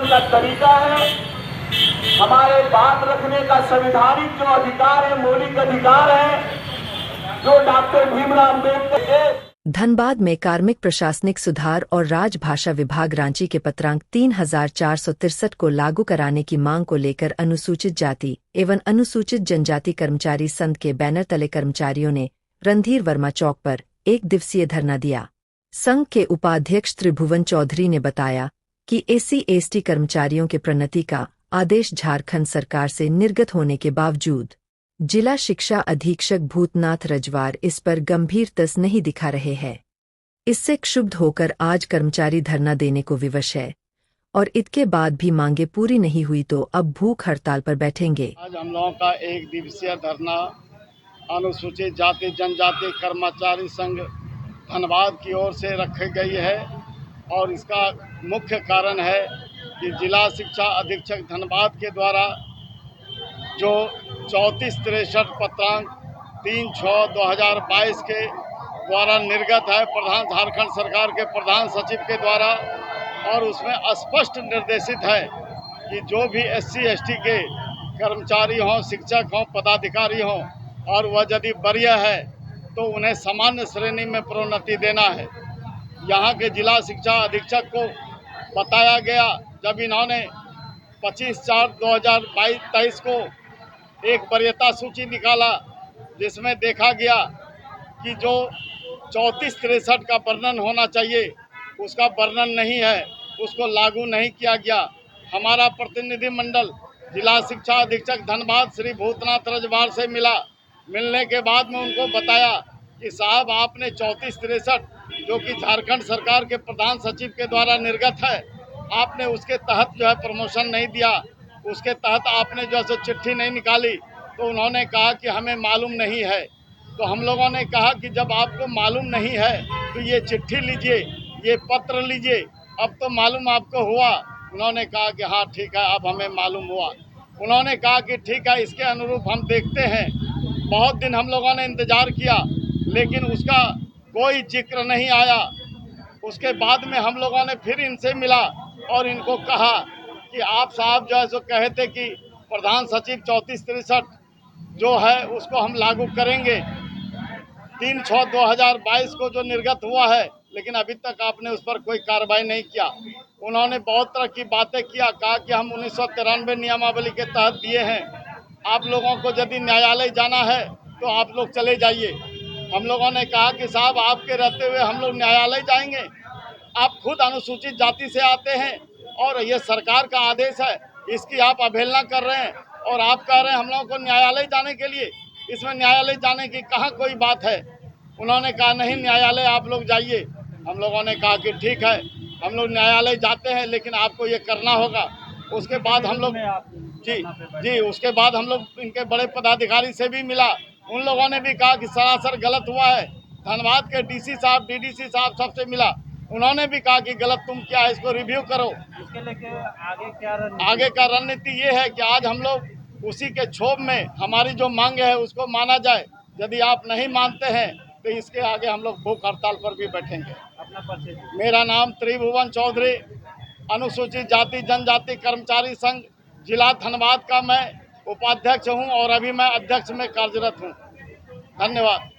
उनका तरीका है। हमारे बात रखने का संवैधानिक जो अधिकार है, मौलिक अधिकार है, जो डॉक्टर भीमराव अम्बेडकर के। धनबाद में कार्मिक प्रशासनिक सुधार और राजभाषा विभाग रांची के पत्रांक 3463 को लागू कराने की मांग को लेकर अनुसूचित जाति एवं अनुसूचित जनजाति कर्मचारी संघ के बैनर तले कर्मचारियों ने रणधीर वर्मा चौक पर एक दिवसीय धरना दिया। संघ के उपाध्यक्ष त्रिभुवन चौधरी ने बताया कि SC/ST कर्मचारियों के प्रोन्नति का आदेश झारखंड सरकार से निर्गत होने के बावजूद जिला शिक्षा अधीक्षक भूतनाथ रजवार इस पर गंभीरता नहीं दिखा रहे हैं। इससे क्षुब्ध होकर आज कर्मचारी धरना देने को विवश है और इसके बाद भी मांगे पूरी नहीं हुई तो अब भूख हड़ताल पर बैठेंगे। आज हम लोगों का एक दिवसीय धरना अनुसूचित जाति जनजाति कर्मचारी संघ धनबाद की ओर से रखी गई है और इसका मुख्य कारण है कि जिला शिक्षा अधीक्षक धनबाद के द्वारा जो 3463 पत्रांक 3/6/2022 के द्वारा निर्गत है प्रधान झारखंड सरकार के प्रधान सचिव के द्वारा, और उसमें स्पष्ट निर्देशित है कि जो भी SC/ST के कर्मचारी हों, शिक्षक हों, पदाधिकारी हों और वह यदि वरीय है तो उन्हें सामान्य श्रेणी में प्रोन्नति देना है। यहाँ के जिला शिक्षा अधीक्षक को बताया गया जब इन्होंने 25/4/2023 को एक वरीयता सूची निकाला जिसमें देखा गया कि जो 3463 का वर्णन होना चाहिए उसका वर्णन नहीं है, उसको लागू नहीं किया गया। हमारा प्रतिनिधिमंडल जिला शिक्षा अधीक्षक धनबाद श्री भूतनाथ रजवार से मिलने के बाद में उनको बताया कि साहब आपने 3463 जो कि झारखंड सरकार के प्रधान सचिव के द्वारा निर्गत है, आपने उसके तहत जो है प्रमोशन नहीं दिया, उसके तहत आपने जो है चिट्ठी नहीं निकाली। तो उन्होंने कहा कि हमें मालूम नहीं है। तो हम लोगों ने कहा कि जब आपको मालूम नहीं है तो ये चिट्ठी लीजिए, ये पत्र लीजिए, अब तो मालूम आपको हुआ। उन्होंने कहा कि हाँ ठीक है, अब हमें मालूम हुआ। उन्होंने कहा कि ठीक है, इसके अनुरूप हम देखते हैं। बहुत दिन हम लोगों ने इंतज़ार किया लेकिन उसका कोई जिक्र नहीं आया। उसके बाद में हम लोगों ने फिर इनसे मिला और इनको कहा कि आप साहब जो है सो कहे थे कि प्रधान सचिव 3463 जो है उसको हम लागू करेंगे 3/6/2022 को जो निर्गत हुआ है, लेकिन अभी तक आपने उस पर कोई कार्रवाई नहीं किया। उन्होंने बहुत तरह की बातें किया, कहा कि हम 1993 नियमावली के तहत दिए हैं, आप लोगों को यदि न्यायालय जाना है तो आप लोग चले जाइए। हम लोगों ने कहा कि साहब आपके रहते हुए हम लोग न्यायालय जाएंगे? आप खुद अनुसूचित जाति से आते हैं और ये सरकार का आदेश है, इसकी आप अवहेलना कर रहे हैं और आप कह रहे हैं हम लोगों को न्यायालय जाने के लिए। इसमें न्यायालय जाने की कहाँ कोई बात है। उन्होंने कहा नहीं, न्यायालय आप लोग जाइए। हम लोगों ने कहा कि ठीक है, हम लोग न्यायालय जाते हैं लेकिन आपको ये करना होगा। उसके बाद हम लोग उसके बाद हम लोग इनके बड़े पदाधिकारी से भी मिला। उन लोगों ने भी कहा कि सरासर गलत हुआ है। धनबाद के DC साहब, DDC साहब सबसे मिला, उन्होंने भी कहा कि गलत तुम क्या है, इसको रिव्यू करो। इसके लेके आगे का रणनीति ये है कि आज हम लोग उसी के क्षोभ में हमारी जो मांग है उसको माना जाए। यदि आप नहीं मानते हैं तो इसके आगे हम लोग भूख हड़ताल पर भी बैठेंगे। अपना परिचय। मेरा नाम त्रिभुवन चौधरी, अनुसूचित जाति जनजाति कर्मचारी संघ जिला धनबाद का मैं उपाध्यक्ष हूं और अभी मैं अध्यक्ष में कार्यरत हूं। धन्यवाद।